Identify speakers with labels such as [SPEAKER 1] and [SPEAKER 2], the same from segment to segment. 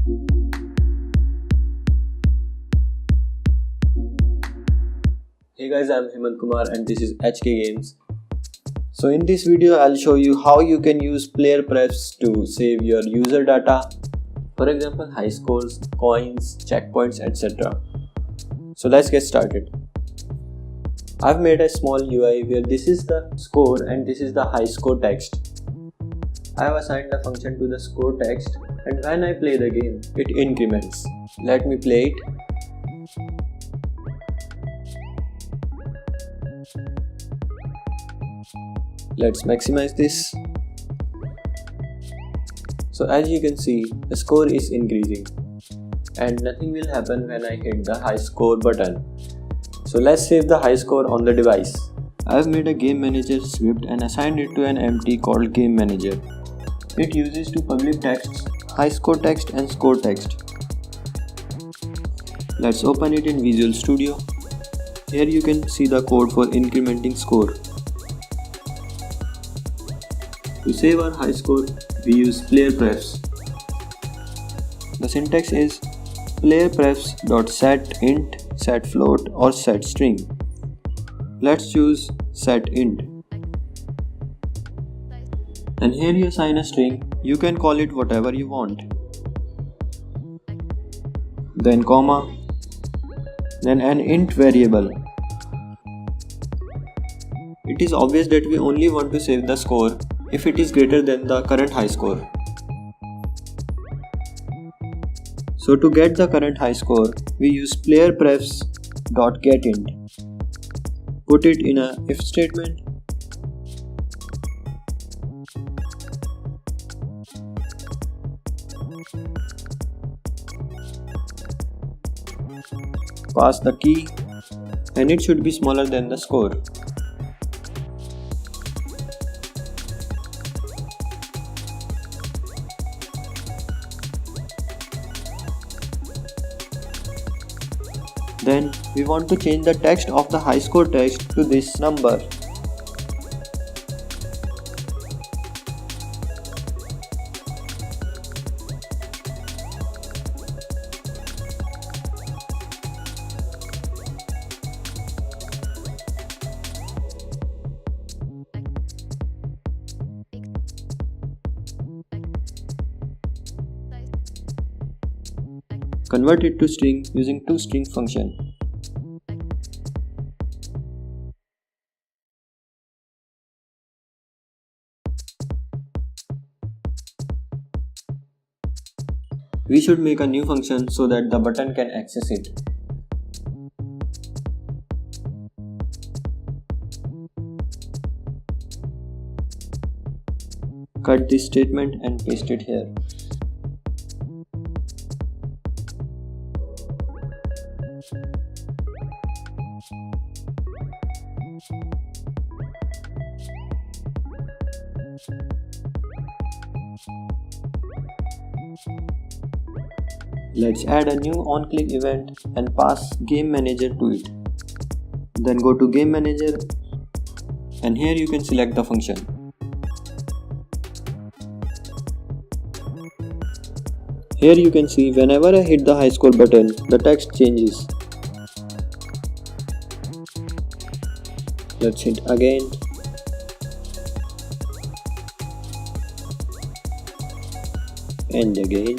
[SPEAKER 1] Hey guys, I'm Hemant Kumar and this is HK Games. So in this video I'll show you how you can use PlayerPrefs to save your user data, for example high scores, coins, checkpoints, etc. So let's get started. I've made a small UI where this is the score and this is the high score text. I have assigned a function to the score text and when I play the game, it increments. Let me play it. Let's maximize this. So as you can see, the score is increasing and nothing will happen when I hit the high score button. So let's save the high score on the device. I have made a game manager script and assigned it to an empty called game manager. It uses two public texts, high score text and score text. Let's open it in Visual Studio. Here you can see the code for incrementing score. To save our high score, we use PlayerPrefs. The syntax is PlayerPrefs.setInt, setFloat or setString. Let's choose setInt. And here you assign a string, you can call it whatever you want. Then comma, then an int variable. It is obvious that we only want to save the score if it is greater than the current high score. So to get the current high score, we use PlayerPrefs.getInt. Put it in a if statement. Pass the key and it should be smaller than the score. Then we want to change the text of the high score text to this number. Convert it to string using toString function. We should make a new function so that the button can access it. Cut this statement and paste it here. Let's add a new onClick event and pass Game Manager to it. Then go to Game Manager and here you can select the function. Here you can see whenever I hit the high score button, the text changes. Let's hit again. And again.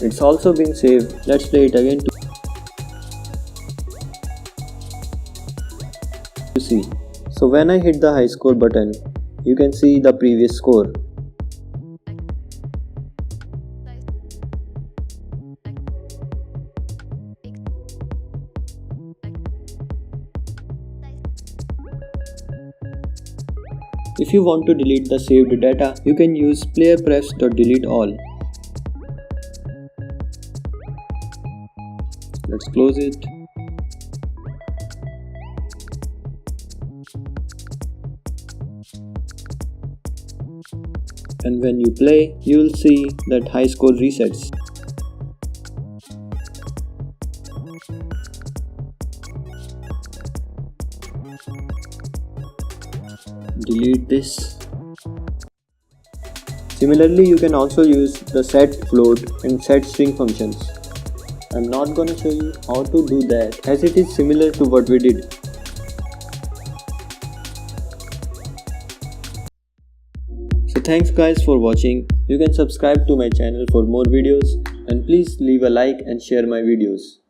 [SPEAKER 1] It's also been saved. Let's play it again to see. So when I hit the high score button, you can see the previous score. If you want to delete the saved data, you can use PlayerPrefs.deleteAll. Let's close it. And when you play, you will see that high score resets.
[SPEAKER 2] delete this.
[SPEAKER 1] Similarly, you can also use the set float and set string functions. I'm not gonna show you how to do that as it is similar to what we did. So thanks guys for watching. You can subscribe to my channel for more videos and please leave a like and share my videos.